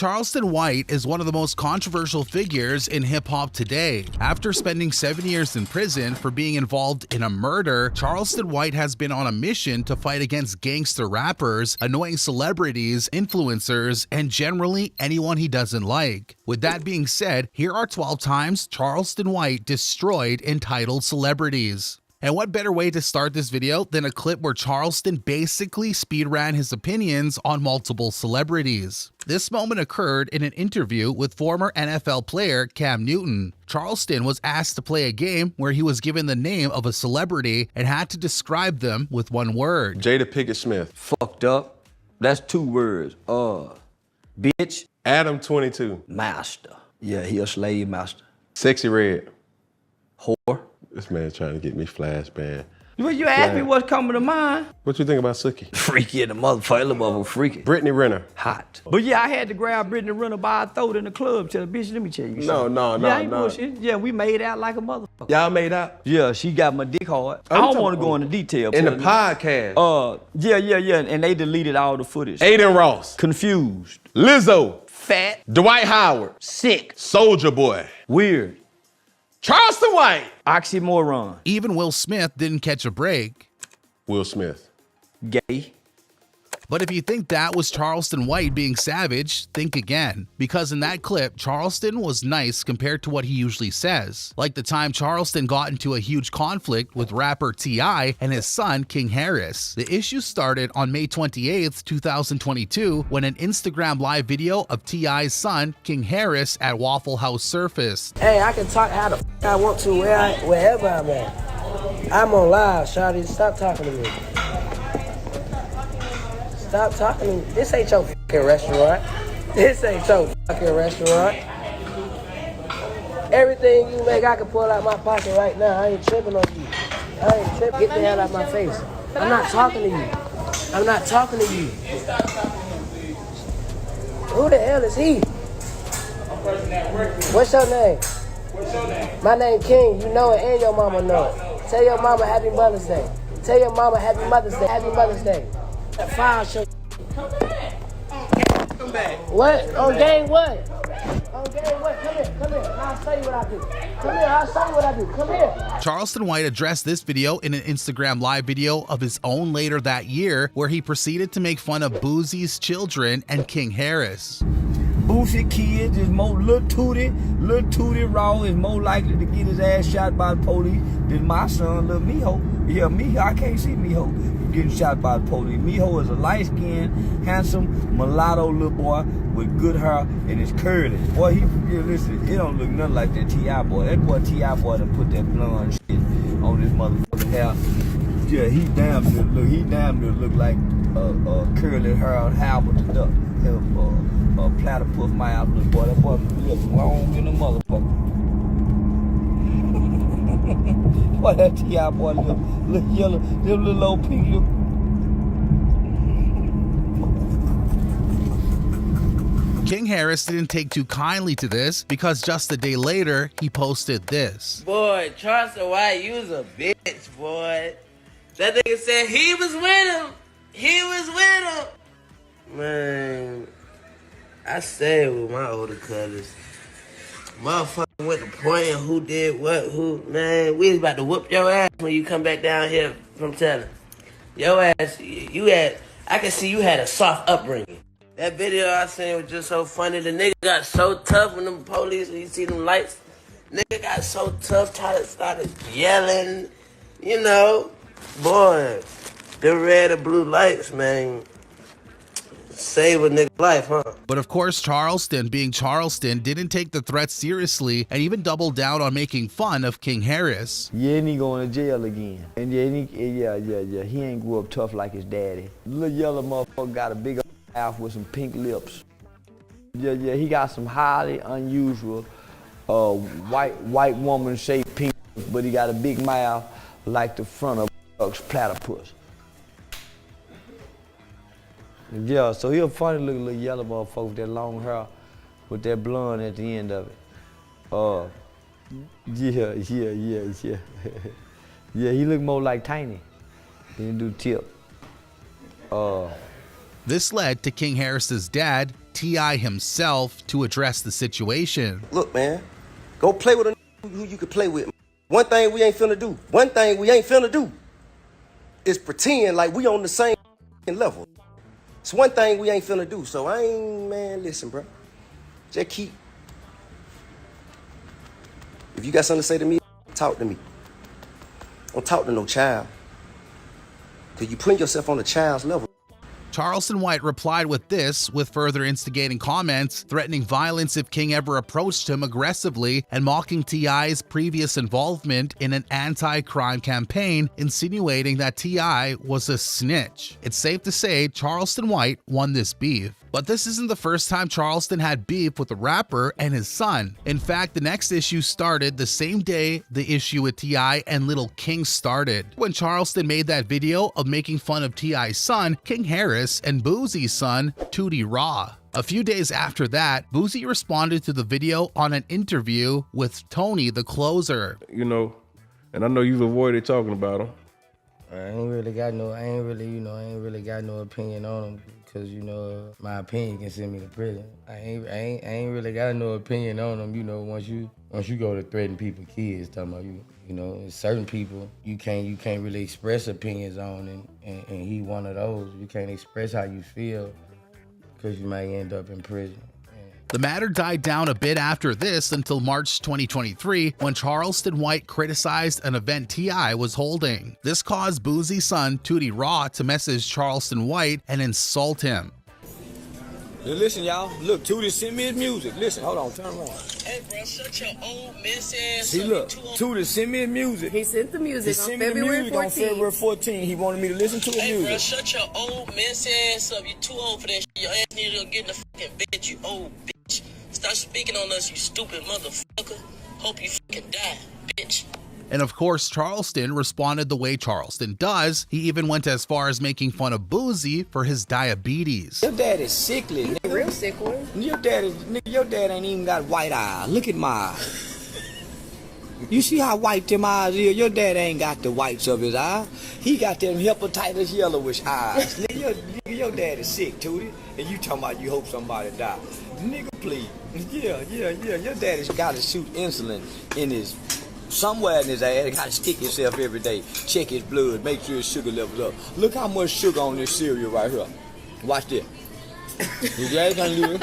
Charleston White is one of the most controversial figures in hip-hop today. After spending 7 years in prison for being involved in a murder, Charleston White has been on a mission to fight against gangster rappers, annoying celebrities, influencers, and generally anyone he doesn't like. With that being said, here are 12 times Charleston White destroyed entitled celebrities. And what better way to start this video than a clip where Charleston basically speedran his opinions on multiple celebrities. This moment occurred in an interview with former NFL player Cam Newton. Charleston was asked to play a game where he was given the name of a celebrity and had to describe them with one word. Jada Pinkett Smith. Fucked up. That's 2 words. Bitch. Adam 22. Master. Yeah, he a slave master. Sexy Red. Whore. This man trying to get me flashbang. Well, you asked me what's coming to mind. What you think about Sookie? Freaky in the motherfucker, little motherfucker freaky. Brittany Renner. Hot. But yeah, I had to grab Brittany Renner by her throat in the club. Tell her, bitch, let me tell you something. No. Yeah, I ain't bullshit. Yeah, we made out like a motherfucker. Y'all made out? Yeah, she got my dick hard. I don't want to go into detail. In the podcast? Yeah, and they deleted all the footage. Aiden Ross. Confused. Lizzo. Fat. Dwight Howard. Sick. Soulja Boy. Weird. Charleston White. Oxymoron. Even Will Smith didn't catch a break. Will Smith. Gay. But if you think that was Charleston White being savage, think again. Because in that clip, Charleston was nice compared to what he usually says. Like the time Charleston got into a huge conflict with rapper T.I. and his son, King Harris. The issue started on May 28th, 2022, when an Instagram live video of T.I.'s son, King Harris, at Waffle House surfaced. Hey, I can talk how the f I want to wherever I'm at. I'm on live, shawty. Stop talking to me. Stop talking to me. This ain't your fucking restaurant. This ain't your fucking restaurant. Everything you make, I can pull out my pocket right now. I ain't tripping on you. I ain't tripping. Get the hell out of my face. I'm not talking to you. I'm not talking to you. Who the hell is he? What's your name? What's your name? My name King. You know it and your mama know it. Tell your mama Happy Mother's Day. Tell your mama Happy Mother's Day. Happy Mother's Day. File show. Come back. What? On game what? On game what? Come here. I'll show you what I do. Come here, I'll show you what I do. Come here. Charleston White addressed this video in an Instagram live video of his own later that year, where he proceeded to make fun of Boosie's children and King Harris. Boosie kids is more Lil Tootie Raw is more likely to get his ass shot by the police than my son, Lil Miho. Yeah, Miho, I can't see Miho getting shot by the police. Miho is a light-skinned, handsome, mulatto little boy with good hair and it's curly. Boy, listen, he don't look nothing like that T.I. boy. That boy T.I. boy done put that blonde shit on this motherfucking hair. Yeah, he damn near look like a curly hair Howard the Duck. A platypus mouth little boy. That boy look long in the motherfucker. Boy, that T.I. boy look yellow, them little old pink look. King Harris didn't take too kindly to this because just a day later, he posted this. Boy, Charleston White, you was a bitch, boy. That nigga said he was with him. He was with him. Man, I stayed with my older cousins. Motherfucker went to pointing who did what, who. Man, we was about to whoop your ass when you come back down here from telling. Your ass, I can see you had a soft upbringing. That video I seen was just so funny. The nigga got so tough when them police, when you see them lights, nigga got so tough, started yelling, you know. Boy, the red and blue lights, man, save a nigga's life, huh? But of course, Charleston, being Charleston, didn't take the threat seriously and even doubled down on making fun of King Harris. Yeah, and he going to jail again. And yeah, he ain't grew up tough like his daddy. Little yellow motherfucker got a big mouth with some pink lips. Yeah, he got some highly unusual white woman shaped pink, but he got a big mouth like the front of a platypus. Yeah, so he a funny looking little yellow motherfucker with that long hair, with that blonde at the end of it. Yeah. Yeah, he look more like Tiny than he do Tip. This led to King Harris's dad, T.I. himself to address the situation. Look, man, go play with a who you can play with. One thing we ain't finna do is pretend like we on the same level. It's one thing we ain't finna do. So listen, bro. Just keep. If you got something to say to me, talk to me. Don't talk to no child. Because you putting yourself on a child's level. Charleston White replied with this, with further instigating comments, threatening violence if King ever approached him aggressively and mocking T.I.'s previous involvement in an anti-crime campaign, insinuating that T.I. was a snitch. It's safe to say Charleston White won this beef. But this isn't the first time Charleston had beef with the rapper and his son. In fact, the next issue started the same day the issue with T.I. and Lil King started, when Charleston made that video of making fun of T.I.'s son, King Harris, and Boosie's son, Tootie Raw. A few days after that, Boosie responded to the video on an interview with Tony the Closer. You know, and I know you've avoided talking about him. I ain't really got no opinion on him, because, my opinion can send me to prison. I ain't really got no opinion on him, once you go to threaten people's kids, talking about certain people you can't really express opinions on, and he one of those. You can't express how you feel, because you might end up in prison. The matter died down a bit after this until March 2023, when Charleston White criticized an event T.I. was holding. This caused Boosie's son, Tootie Raw, to message Charleston White and insult him. Listen, y'all. Look, Tootie sent me his music. Listen, hold on, turn around. Hey, bro, shut your old mess ass See, look, Tootie sent me his music. He sent the music on February 14th. On February 14th. He wanted me to listen to his music. Hey, bro, shut your old mess ass up. You too old for that shit. Your ass need to go get in the fucking bed, you old bitch. Stop speaking on us, you stupid motherfucker. Hope you fucking die, bitch. And of course, Charleston responded the way Charleston does. He even went as far as making fun of Boosie for his diabetes. Your dad is sickly, nigga. Real sick one. Your dad ain't even got white eyes. Look at my eyes. You see how white them eyes is? Your dad ain't got the whites of his eye. He got them hepatitis yellowish eyes. Nigga, your dad is sick, Tootie. And you talking about you hope somebody die. Nigga, please. Yeah. Your daddy's got to shoot insulin in his... somewhere in his ass. He got to stick himself every day. Check his blood. Make sure his sugar level's up. Look how much sugar on this cereal right here. Watch this. Your daddy can't do it.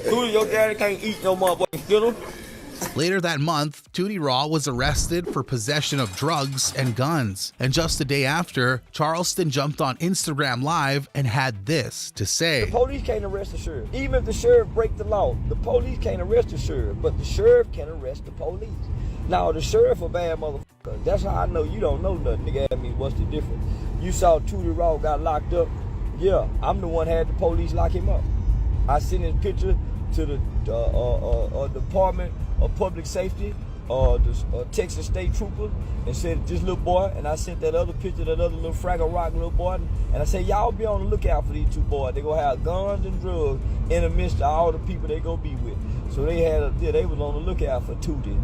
Tootie, your daddy can't eat no motherfucking Skittles. Later that month, Tootie Raw was arrested for possession of drugs and guns. And just a day after, Charleston jumped on Instagram Live and had this to say. The police can't arrest the sheriff. Even if the sheriff break the law, the police can't arrest the sheriff, but the sheriff can arrest the police. Now, the sheriff a bad motherfucker. That's how I know you don't know nothing. Nigga, I mean, what's the difference? You saw Tootie Raw got locked up. Yeah, I'm the one had the police lock him up. I sent his picture to the Department of Public Safety, the Texas State Troopers, and said, this little boy, and I sent that other picture, that other little Fraggle Rock little boy, and I said, y'all be on the lookout for these two boys. They gonna have guns and drugs in the midst of all the people they gonna be with. So they was on the lookout for Tootie.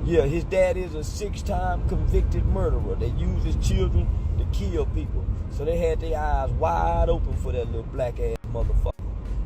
Yeah, his dad is a 6-time convicted murderer that uses children to kill people. So they had their eyes wide open for that little black ass motherfucker.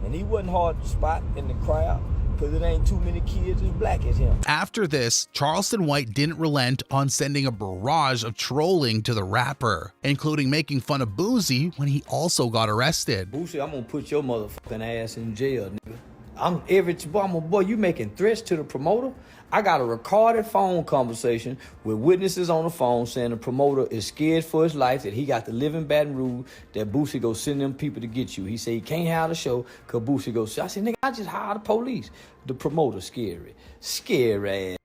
And he wasn't hard to spot in the crowd, because it ain't too many kids as black as him. After this, Charleston White didn't relent on sending a barrage of trolling to the rapper, including making fun of Boosie when he also got arrested. Boosie, I'm gonna put your motherfucking ass in jail, nigga. Boy, you making threats to the promoter? I got a recorded phone conversation with witnesses on the phone saying the promoter is scared for his life, that he got to live in Baton Rouge, that Boosie go send them people to get you. He said he can't have the show because Boosie go. I said, nigga, I just hired the police. The promoter scary ass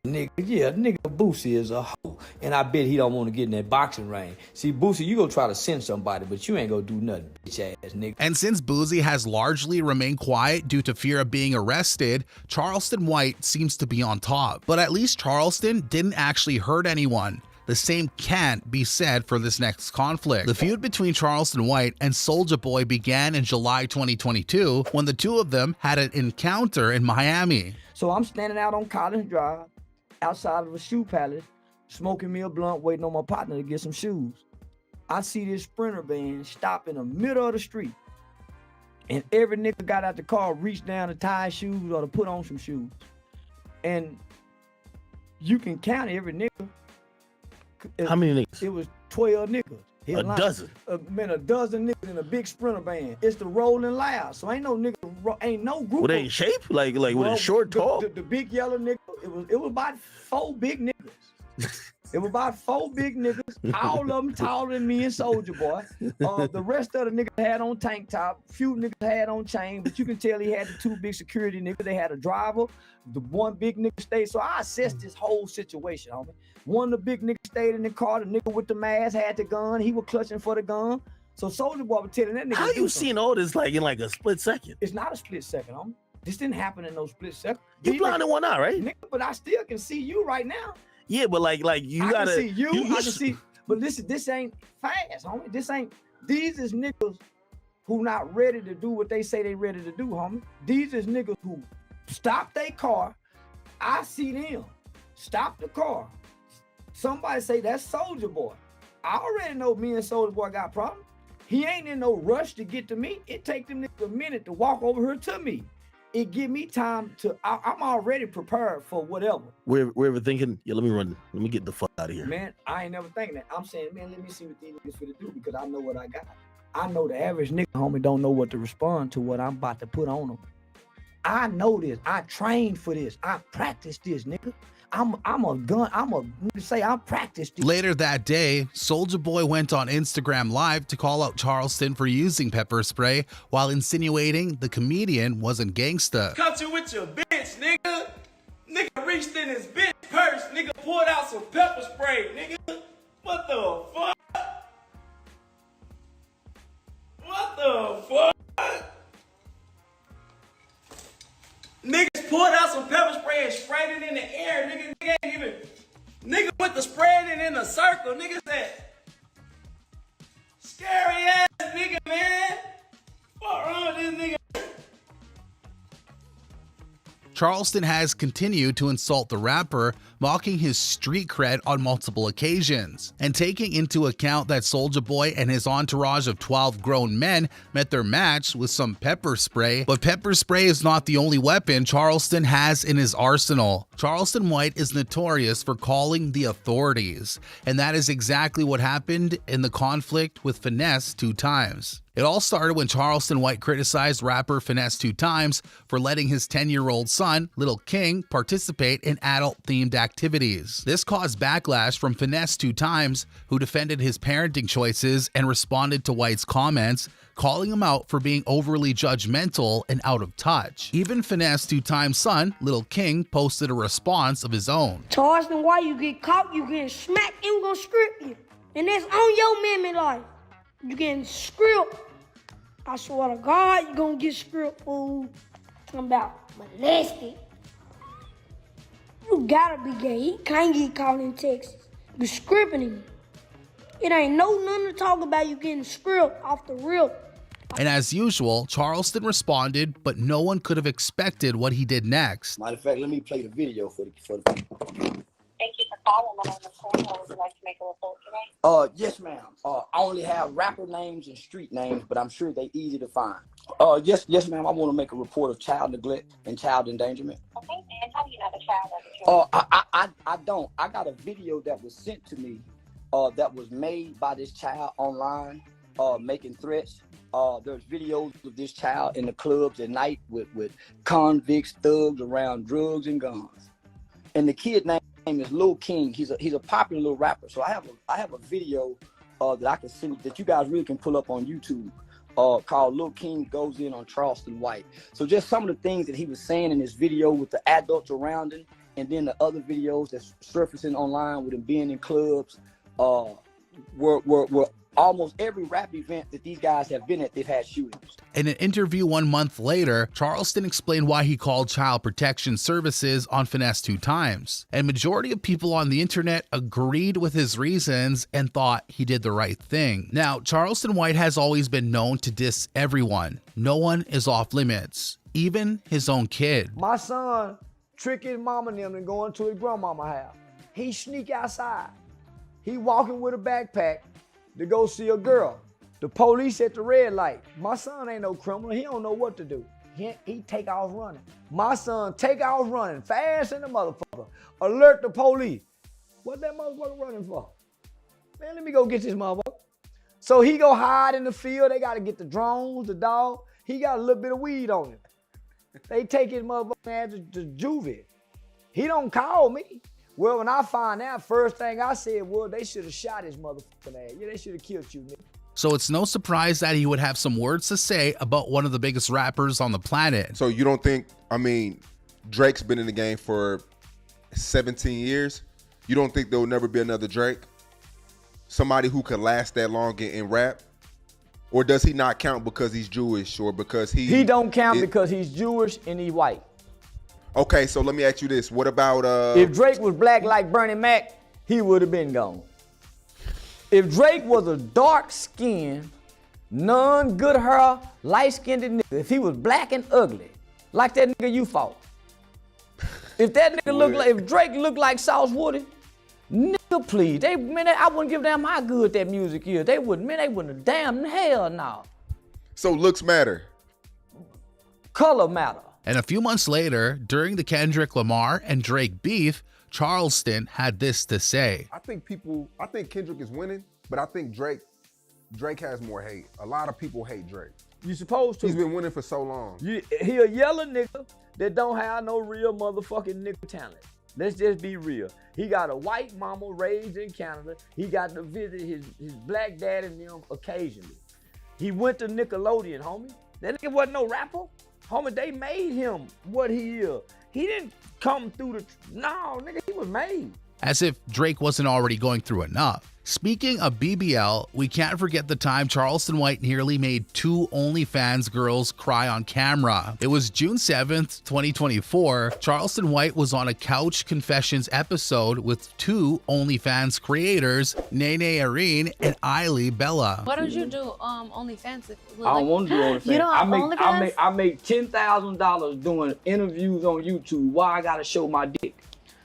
nigga. Yeah, nigga, Boosie is a hoe, and I bet he don't want to get in that boxing ring. See, Boosie, you gonna try to send somebody, but you ain't gonna do nothing, bitch ass nigga. And since Boosie has largely remained quiet due to fear of being arrested, Charleston White seems to be on top. But at least Charleston didn't actually hurt anyone. The same can't be said for this next conflict. The feud between Charleston White and Soulja Boy began in July 2022 when the two of them had an encounter in Miami. So I'm standing out on Collins Drive, outside of a shoe palace, smoking me a blunt, waiting on my partner to get some shoes. I see this Sprinter van stop in the middle of the street. And every nigga got out the car, reached down to tie his shoes or to put on some shoes. And you can count every nigga. How many niggas? It was 12 niggas. A dozen? Man, a dozen niggas in a big Sprinter van. It's the Rolling Loud. So ain't no nigga, ain't no group. Were they in shape? Like with a short, tall? The big yellow nigga, it was about 4 big niggas. It was about 4 big niggas, all of them taller than me and Soulja Boy. The rest of the niggas had on tank top. Few niggas had on chain, but you can tell he had the 2 big security niggas. They had a driver. The 1 big nigga stayed. So I assessed this whole situation, homie. One of the big niggas stayed in the car. The nigga with the mask had the gun. He was clutching for the gun. So Soulja Boy was telling that nigga. How you seeing all this like in like a split second? It's not a split second, homie. This didn't happen in no split second. You blinded one eye, right? Nigga, but I still can see you right now. Yeah, but like you I gotta can see you. I can see. But listen, this ain't fast, homie. These is niggas who not ready to do what they say they ready to do, homie. These is niggas who stop their car. I see them. Stop the car. Somebody say that's Soulja Boy. I already know me and Soulja Boy got problems. He ain't in no rush to get to me. It take them niggas a minute to walk over here to me. It give me time to, I'm already prepared for whatever. We're ever thinking, yeah, let me get the fuck out of here. Man, I ain't never thinking that. I'm saying, man, let me see what these niggas finna do because I know what I got. I know the average nigga, homie, don't know what to respond to what I'm about to put on them. I know this. I trained for this. I practiced this, nigga. I'm practiced this. Later that day, Soulja Boy went on Instagram Live to call out Charleston for using pepper spray while insinuating the comedian wasn't gangsta. Caught you with your bitch, nigga. Nigga reached in his bitch purse. Nigga pulled out some pepper spray, nigga. What the fuck? What the fuck? Niggas pulled out some pepper spray and sprayed it in the air. Nigga ain't even. Nigga went to spraying it in a circle. Nigga said, scary ass nigga, man. What wrong with this nigga? Charleston has continued to insult the rapper, mocking his street cred on multiple occasions. And taking into account that Soulja Boy and his entourage of 12 grown men met their match with some pepper spray, but pepper spray is not the only weapon Charleston has in his arsenal. Charleston White is notorious for calling the authorities, and that is exactly what happened in the conflict with Finesse 2 times. It all started when Charleston White criticized rapper Finesse 2 times for letting his 10-year-old son, Lil King, participate in adult-themed activities. This caused backlash from Finesse 2 times, who defended his parenting choices and responded to White's comments, calling him out for being overly judgmental and out of touch. Even Finesse 2 times son, Lil King, posted a response of his own. Charleston White, you get caught, you getting smacked, and we're gonna script you. And that's on your memory life. You getting script. I swear to God, you gonna get script, fool. Talking about molested. You gotta be gay. He can't get caught in Texas. You scripting him. It ain't nothing to talk about you getting script off the rip. And as usual, Charleston responded, but no one could have expected what he did next. Matter of fact, let me play the video for the people. Thank you for calling. My name is Corey. Would you like to make a report today? Yes, ma'am. I only have rapper names and street names, but I'm sure they easy to find. Yes, ma'am. I want to make a report of child neglect and child endangerment. Okay, and how do you know the child that you're I don't. I got a video that was sent to me that was made by this child online, making threats. There's videos of this child in the clubs at night with convicts, thugs around drugs and guns. And the kid name is Lil King. He's a popular little rapper. So I have a video that I can send that you guys really can pull up on YouTube called Lil King Goes In on Charleston White. So just some of the things that he was saying in this video with the adults around him, and then the other videos that's surfacing online with him being in clubs, were almost every rap event that these guys have been at, they've had shootings. In an interview 1 month later, Charleston explained why he called Child Protection Services on Finesse 2 times. And majority of people on the internet agreed with his reasons and thought he did the right thing. Now, Charleston White has always been known to diss everyone. No one is off limits, even his own kid. My son trick his mama and them and going to his grandmama house. He sneak outside. He walking with a backpack to go see a girl. The police at the red light. My son ain't no criminal. He don't know what to do. He take off running. My son take off running fast in the motherfucker. Alert the police. What that motherfucker running for? Man, let me go get this motherfucker. So he go hide in the field. They got to get the drones, the dog. He got a little bit of weed on him. They take his motherfucking ass to juvie. He don't call me. Well, when I find out, first thing I said was they should have shot his motherfucking ass. Yeah, they should have killed you, nigga. So it's no surprise that he would have some words to say about one of the biggest rappers on the planet. So you don't think, I mean, Drake's been in the game for 17 years. You don't think there will never be another Drake? Somebody who could last that long in rap? Or does he not count because he's Jewish or because he don't count because he's Jewish and he's white. Okay, so let me ask you this. What about if Drake was black like Bernie Mac, he would have been gone. If Drake was a dark-skinned, none-good hair, light-skinned nigga, if he was black and ugly, like that nigga you fought. If that nigga looked like, if Drake looked like Sauce Woody, nigga please, I wouldn't give a damn how good that music is. They wouldn't have damn hell no. So looks matter. Color matter. And a few months later, during the Kendrick Lamar and Drake beef, Charleston had this to say. I think Kendrick is winning, but I think Drake has more hate. A lot of people hate Drake. You supposed to. He's been winning for so long. He a yellow nigga that don't have no real motherfucking nigga talent. Let's just be real. He got a white mama raised in Canada. He got to visit his black dad and them occasionally. He went to Nickelodeon, homie. That nigga wasn't no rapper. Homie, they made him what he is. He didn't come through no, nigga, he was made. As if Drake wasn't already going through enough. Speaking of BBL, we can't forget the time Charleston White nearly made 2 OnlyFans girls cry on camera. It was June 7th, 2024. Charleston White was on a Couch Confessions episode with 2 OnlyFans creators, Nene Irene and Eiley Bella. Why don't you do OnlyFans? I don't want to do OnlyFans. You don't have OnlyFans? I make $10,000 doing interviews on YouTube. Why I gotta show my dick?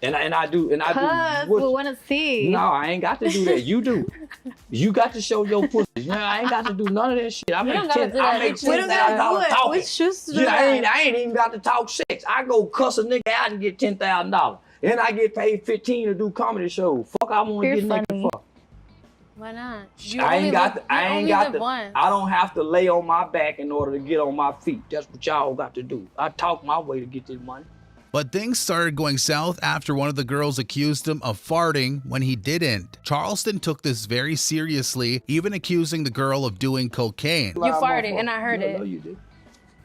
And I do. We want to see. No, I ain't got to do that. You do. You got to show your pussy. I ain't got to do none of that shit. I make $10,000 talking. I ain't even got to talk sex. I go cuss a nigga out and get $10,000. And I get paid $15 to do comedy shows. Fuck, I want to get naked for. Why not? I ain't got I don't have to lay on my back in order to get on my feet. That's what y'all got to do. I talk my way to get this money. But things started going south after one of the girls accused him of farting when he didn't. Charleston took this very seriously, even accusing the girl of doing cocaine. You farted and I heard it. No, you did.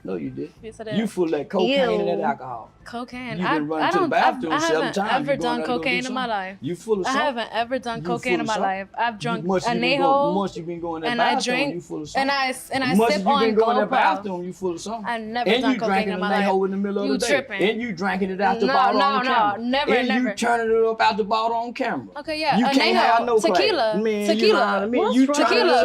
No, you did. Yes, I did. You full of that cocaine and that alcohol. Cocaine. You been running to the bathroom 7 times. I haven't ever done cocaine in my life. You full of something? I haven't ever done cocaine in my life. I've drunk anejo. Once you been going to the bathroom, you full of something. And I sip on you been going to the GoPro. bathroom, you full of something. I've never done cocaine in my life. And you drinking anejo in the middle of the day. Tripping. And you drinking it out the bottle on camera. No, never. And you turning it up out the bottle on camera. Okay, yeah. You can't have no tequila. Tequila.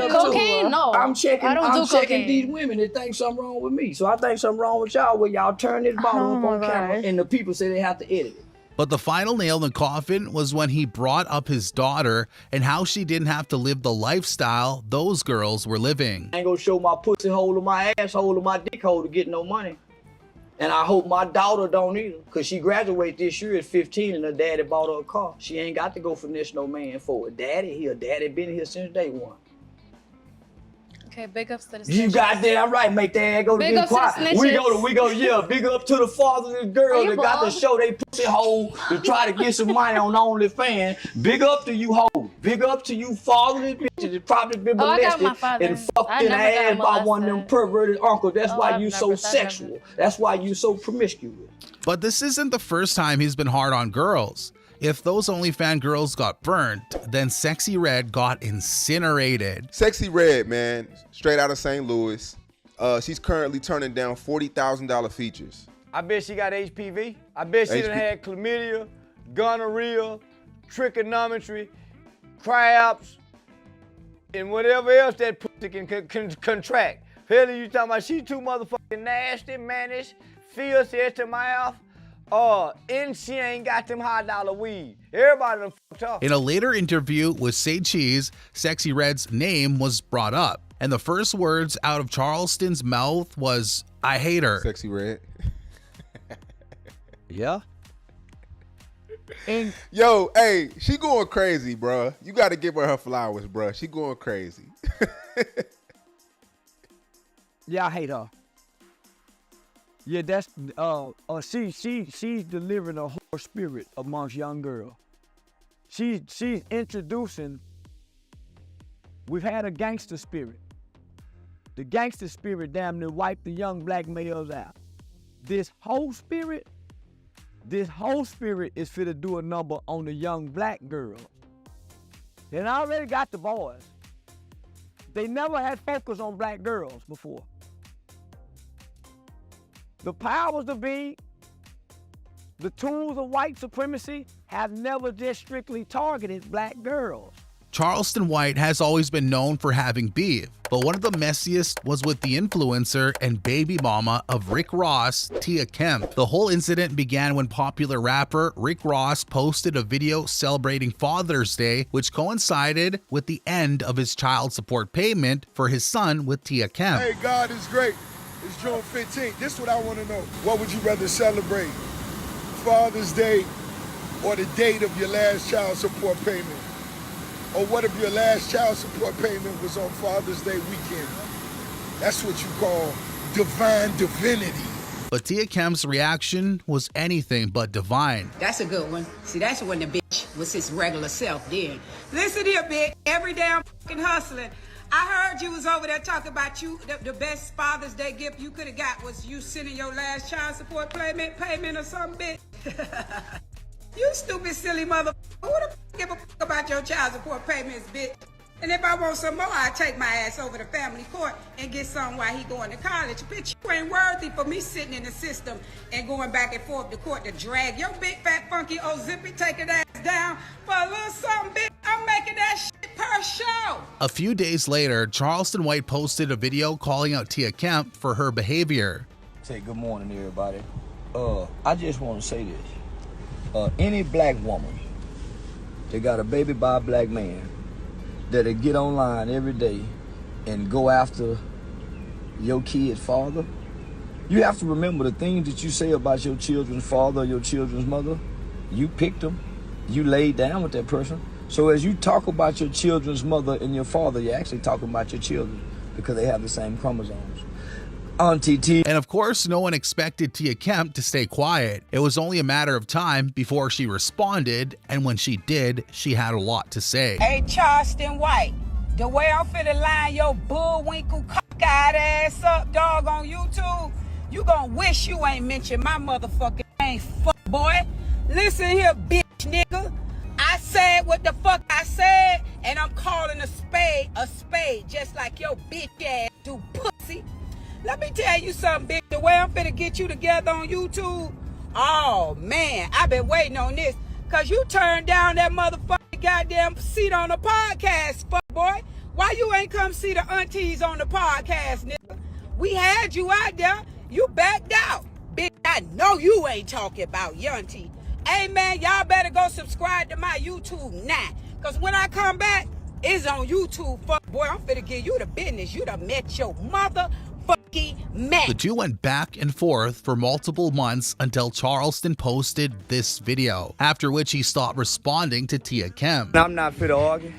Cocaine, no. I'm checking cocaine. These women that think something wrong with me. So I think something wrong with y'all where y'all turn this bottle up on camera and the people say they have to edit it. But the final nail in the coffin was when he brought up his daughter and how she didn't have to live the lifestyle those girls were living. I ain't gonna show my pussy hole or my asshole or my dick hole to get no money. And I hope my daughter don't either, because she graduated this year at 15 and her daddy bought her a car. She ain't got to go finesse no man for it. Daddy been here since day one. Okay, big ups to the snitches. You goddamn right, make that ass go to get quiet. We go, yeah, big up to the father of the girl that got to show they pussy hole to try to get some money on OnlyFans. Big up to you hoes. Big up to you fatherless bitches that probably been molested and fucked in the ass by one of them perverted uncles. That's why you so sexual. That's why you so promiscuous. But this isn't the first time he's been hard on girls. If those OnlyFans girls got burnt, then Sexy Red got incinerated. Sexy Red, man, straight out of St. Louis. She's currently turning down $40,000 features. I bet she got HPV. I bet she done had chlamydia, gonorrhea, trigonometry, crabs, and whatever else that pussy can contract. Hell, you talking about she too motherfucking nasty, mannish, fierce at the mouth. And she ain't got them high dollar weed. Everybody done fucked up. In a later interview with Say Cheese, Sexy Red's name was brought up. And the first words out of Charleston's mouth was, "I hate her." Sexy Red. Yeah. And Yo, hey, she going crazy, bruh. You got to give her flowers, bruh. She going crazy. yeah, I hate her. Yeah, that's she's delivering a whore spirit amongst young girls. She's introducing. We've had a gangster spirit. The gangster spirit damn near wiped the young black males out. This whole spirit is fit to do a number on the young black girls. They already got the boys. They never had focus on black girls before. The powers to be, the tools of white supremacy have never just strictly targeted black girls. Charleston White has always been known for having beef, but one of the messiest was with the influencer and baby mama of Rick Ross, Tia Kemp. The whole incident began when popular rapper Rick Ross posted a video celebrating Father's Day, which coincided with the end of his child support payment for his son with Tia Kemp. Hey, God is great. It's June 15th. This is what I want to know. What would you rather celebrate? Father's Day or the date of your last child support payment? Or what if your last child support payment was on Father's Day weekend? That's what you call divine divinity. But Tia Kemp's reaction was anything but divine. That's a good one. See, that's when the bitch was his regular self then. Listen here, bitch. Every damn fucking hustling. I heard you was over there talking about you. The best Father's Day gift you could have got was you sending your last child support payment or something, bitch. You stupid, silly motherfucker. Who the f give a fuck about your child support payments, bitch? And if I want some more, I'll take my ass over to family court and get some while he going to college. Bitch, you ain't worthy for me sitting in the system and going back and forth to court to drag your big, fat, funky, old zippy taking ass down for a little something, bitch. I'm making that shit per show. A few days later, Charleston White posted a video calling out Tia Kemp for her behavior. Say good morning, everybody. I just want to say this. Any black woman that got a baby by a black man that'll get online every day and go after your kid's father, you have to remember the things that you say about your children's father or your children's mother. You picked them. You laid down with that person. So as you talk about your children's mother and your father, you're actually talking about your children because they have the same chromosomes. Auntie T. And of course, no one expected Tia Kemp to stay quiet. It was only a matter of time before she responded, and when she did, she had a lot to say. Hey, Charleston White, the way I'm finna line your bullwinkle cockeyed ass up, dog, on YouTube, you gonna wish you ain't mentioned my motherfucking name, fuck boy. Listen here, bitch nigga. I said what the fuck I said, and I'm calling a spade, just like your bitch ass do, pussy. Let me tell you something, bitch. The way I'm finna get you together on YouTube, oh, man, I've been waiting on this. Because you turned down that motherfucking goddamn seat on the podcast, fuck boy. Why you ain't come see the aunties on the podcast, nigga? We had you out there. You backed out. Bitch, I know you ain't talking about your auntie. Hey, man, y'all better go subscribe to my YouTube now. Because when I come back, it's on YouTube, fuck boy. I'm finna give you the business. You done met your mother. The two went back and forth for multiple months until Charleston posted this video, after which he stopped responding to Tia Kemp. I'm not fit to argue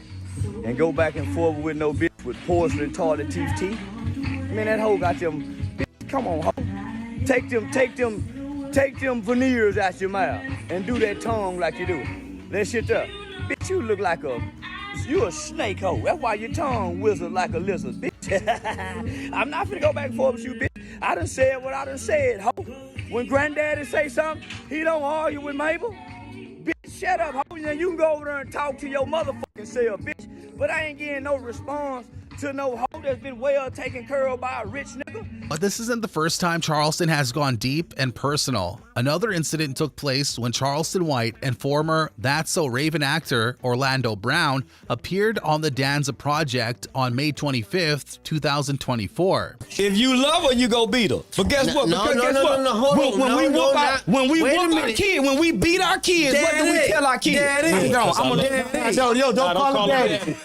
and go back and forth with no bitch with porcelain toilet teeth. Man, that hoe got them, bitch, come on, hoe. Take them veneers out your mouth and do that tongue like you do. That shit up. Bitch, you look like you a snake hoe. That's why your tongue whistle like a lizard, bitch. I'm not finna go back and forth with you, bitch. I done said what I done said, ho. When granddaddy say something, he don't argue with Mabel. Bitch, shut up, ho. Then you can go over there and talk to your motherfucking self, bitch. But I ain't getting no response to no hoe that's been well taken care of by a rich nigga. But this isn't the first time Charleston has gone deep and personal. Another incident took place when Charleston White and former That's So Raven actor Orlando Brown appeared on the Danza Project on May 25th, 2024. If you love her, you go beat her. But guess what? When we whoop our kids, when we beat our kids, what do we tell our kids? Daddy. Don't call him daddy.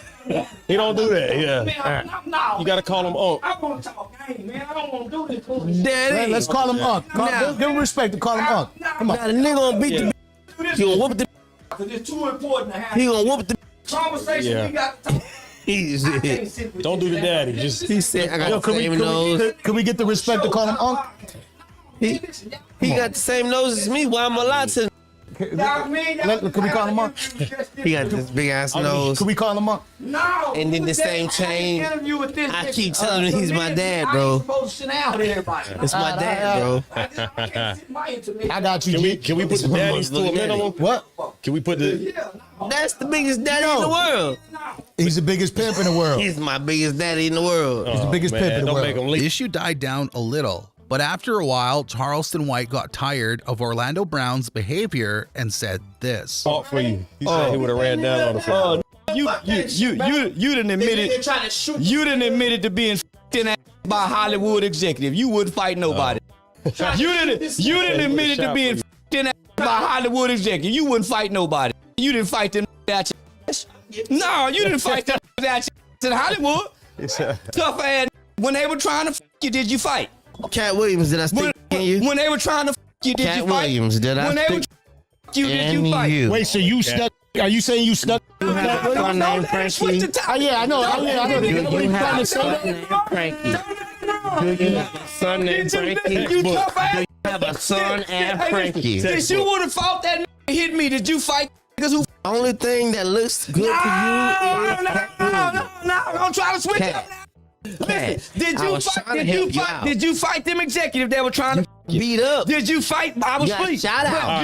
He don't do that. Yeah. Man, no. You gotta call him Unc. I want to talk game, man. I don't want to do this bullshit. Daddy. Let's call him Unc. Give him respect to call him Unc. Come on. Now the nigga gonna beat the. He gonna whoop the. Because it's too important to have. He gonna whoop the. Conversation we got to talk. Don't do the daddy. Just he said, I got the same nose. Could we get the respect to call him Unc? He got the same nose as me. Why am I allowed to? Could we call him Unc? He got this big ass nose. Could we call him Unc? No. And then the same chain. I keep telling him he's my dad, bro. It's my dad, bro. I got you, G. Can we put the daddies to a minimum? What? Can we put the? That's the biggest daddy in the world. He's the biggest pimp in the world. He's my biggest daddy in the world. He's the biggest pimp in the world. The issue died down a little. But after a while, Charleston White got tired of Orlando Brown's behavior and said this. Fought for you. He said he would have ran down on the phone. You done admitted to being f***ing by a Hollywood executive. You wouldn't fight nobody. You done admitted to being f***ing by a Hollywood executive. You wouldn't fight nobody. You didn't fight them out your ass. No, you didn't fight them out your ass in Hollywood. Tough ass. When they were trying to f*** you, did you fight? Cat Williams, did I stick in you? When they were trying to f*** you, did Cat you fight? Williams, did I when they were stick you, did you fight? you? Wait, so you stuck? Are you saying you stuck? You have a son named Frankie. Yeah, I know. Do you have a son named Frankie? Do you have a son named Frankie? Do you have a son and Frankie? Did you would have fought that nigga hit me? Did you fight niggas who? The only thing that looks good to you is No, don't try to switch up now. Listen, did you fight them executives that were trying to beat up? Did you fight? I was asleep. Shot out.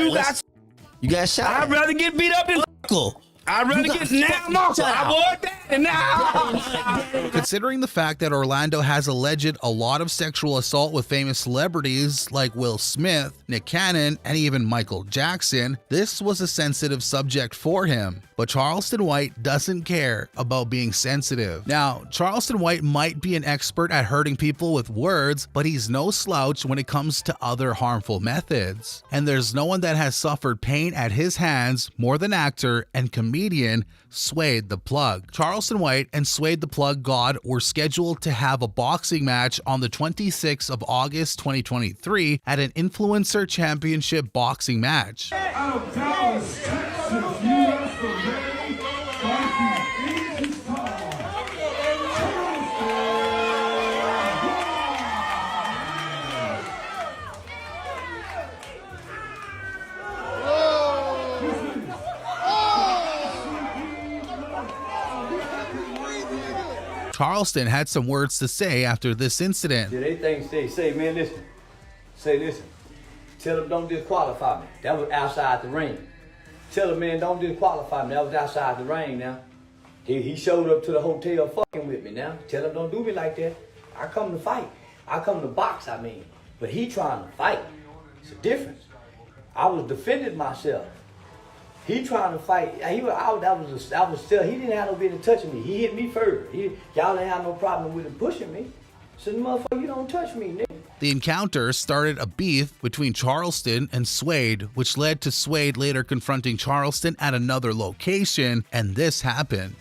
You got shot. I'd rather get beat up than uncle. I'd rather get now uncle. I was that and now. Considering the fact that Orlando has alleged a lot of sexual assault with famous celebrities like Will Smith, Nick Cannon, and even Michael Jackson, this was a sensitive subject for him. But Charleston White doesn't care about being sensitive. Now, Charleston White might be an expert at hurting people with words, but he's no slouch when it comes to other harmful methods. And there's no one that has suffered pain at his hands more than actor and comedian Suede the Plug. Charleston White and Suede the Plug God were scheduled to have a boxing match on the 26th of August 2023 at an Influencer Championship boxing match. Charleston had some words to say after this incident. Yeah, they think say, man, listen. Tell them don't disqualify me. That was outside the ring. Tell them, man, don't disqualify me. That was outside the ring now. He showed up to the hotel fucking with me now. Tell him don't do me like that. I come to fight. I come to box, I mean. But he trying to fight. It's a difference. I was defending myself. He trying to fight. He didn't have no business touching me. He hit me first. Y'all didn't have no problem with him pushing me. So motherfucker, you don't touch me, nigga. The encounter started a beef between Charleston and Suede, which led to Suede later confronting Charleston at another location, and this happened.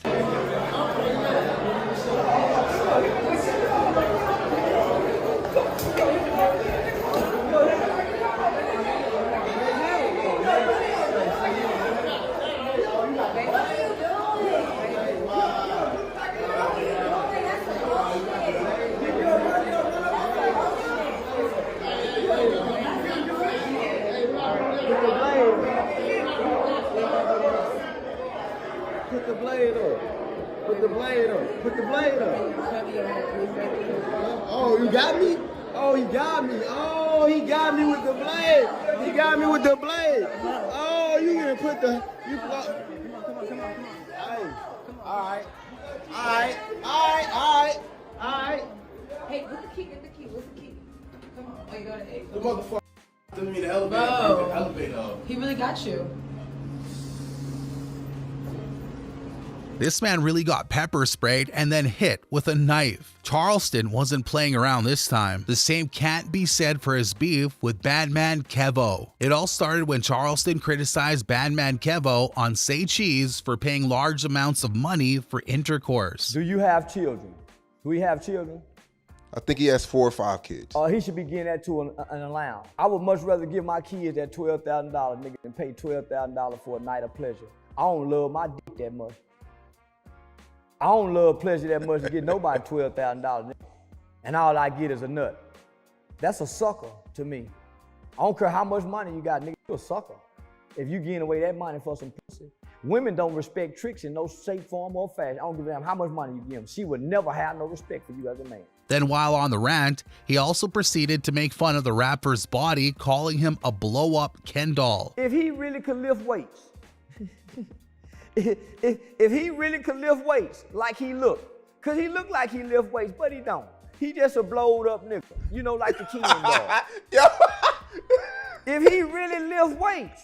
Put the blade up. Put the blade up. Put the blade up. Oh, you got me? Oh, he got me. Oh, he got me with the blade. He got me with the blade. Oh, you gonna put the... Come on. Hey. All right. Hey, what's the key? What's the key? Come on. Oh, you got it. The motherfucker threw me the elevator. Bro. Elevator. He really got you. This man really got pepper sprayed and then hit with a knife. Charleston wasn't playing around this time. The same can't be said for his beef with Badman Kevo. It all started when Charleston criticized Badman Kevo on Say Cheese for paying large amounts of money for intercourse. Do you have children? Do we have children? I think he has 4 or 5 kids. He should be getting that to an allowance. I would much rather give my kids that $12,000 nigga than pay $12,000 for a night of pleasure. I don't love my dick that much. I don't love pleasure that much to get nobody $12,000, and all I get is a nut. That's a sucker to me. I don't care how much money you got, nigga, you a sucker. If you giving away that money for some pussy. Women don't respect tricks in no shape, form, or fashion. I don't give a damn how much money you give them. She would never have no respect for you as a man. Then while on the rant, he also proceeded to make fun of the rapper's body, calling him a blow-up Ken doll. If he really could lift weights, if he really could lift weights like he look, cause he look like he lift weights, but he don't. He just a blowed up nigga, you know, like the Ken doll. If he really lift weights,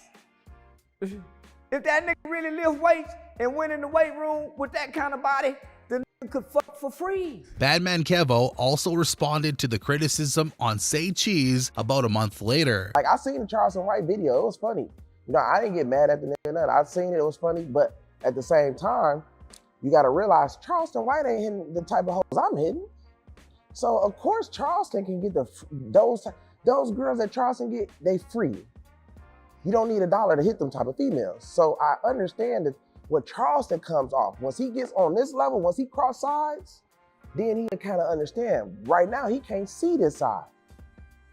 if that nigga really lift weights and went in the weight room with that kind of body, the nigga could fuck for free. Badman Kevo also responded to the criticism on Say Cheese about a month later. Like, I seen the Charleston White video, it was funny. You know, I didn't get mad at the nigga, nothing. I seen it, it was funny, but at the same time, you gotta realize Charleston White ain't hitting the type of hoes I'm hitting. So of course Charleston can get those girls that Charleston get, they free. You don't need $1 to hit them type of females. So I understand that when Charleston comes off, once he gets on this level, once he cross sides, then he can kind of understand. Right now, he can't see this side.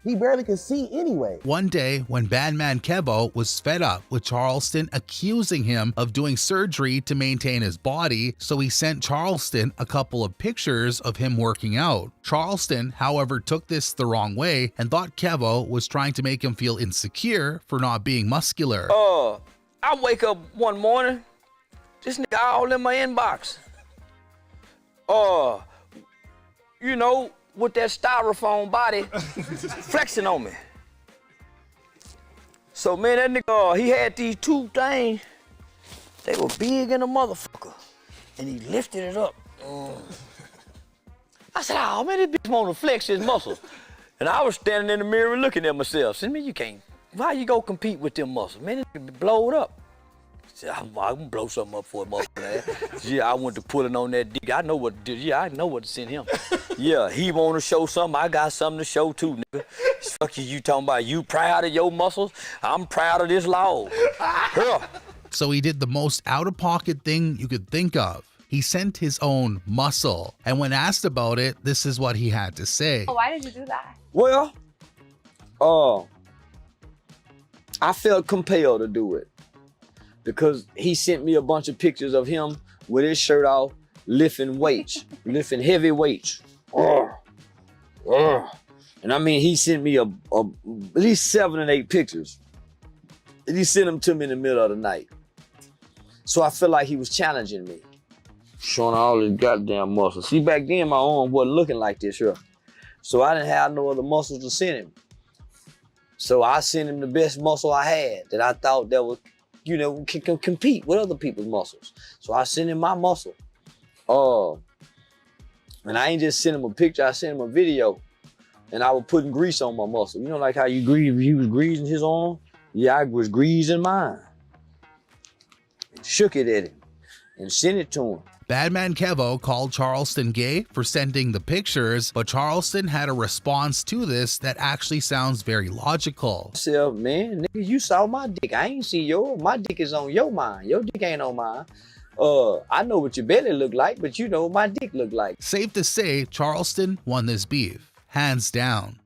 He barely can see anyway. One day, when Badman Kevo was fed up with Charleston accusing him of doing surgery to maintain his body, so he sent Charleston a couple of pictures of him working out. Charleston, however, took this the wrong way and thought Kevo was trying to make him feel insecure for not being muscular. I wake up one morning, this nigga all in my inbox. You know, with that styrofoam body flexing on me. So man, that nigga, he had these 2 things. They were big in a motherfucker. And he lifted it up. I said, oh man, this bitch wanna flex his muscles. And I was standing in the mirror looking at myself. Said, man, you can't, why you go compete with them muscles? Man, it be blowed up. I'm gonna blow something up for a motherfucker. Yeah, I went to pulling on that dick. I know what to do. Yeah, I know what to send him. Yeah, he wanna show something. I got something to show too, nigga. Fuck you talking about you proud of your muscles? I'm proud of this law. So he did the most out-of-pocket thing you could think of. He sent his own muscle. And when asked about it, this is what he had to say. Why did you do that? Well, I felt compelled to do it. Because he sent me a bunch of pictures of him with his shirt off, lifting weights, lifting heavy weights. And I mean, he sent me at least 7 or 8 pictures. And he sent them to me in the middle of the night. So I feel like he was challenging me, showing all his goddamn muscles. See, back then my arm wasn't looking like this here. So I didn't have no other muscles to send him. So I sent him the best muscle I had that I thought that was, you know, can compete with other people's muscles. So I sent him my muscle. And I ain't just sent him a picture, I sent him a video. And I was putting grease on my muscle. You know, like how you grease, he was greasing his arm? Yeah, I was greasing mine. Shook it at him and sent it to him. Badman Kevo called Charleston gay for sending the pictures, but Charleston had a response to this that actually sounds very logical. I said, man, nigga, you saw my dick. I ain't see yours. My dick is on your mind. Your dick ain't on mine. I know what your belly look like, but you know what my dick look like. Safe to say, Charleston won this beef, hands down.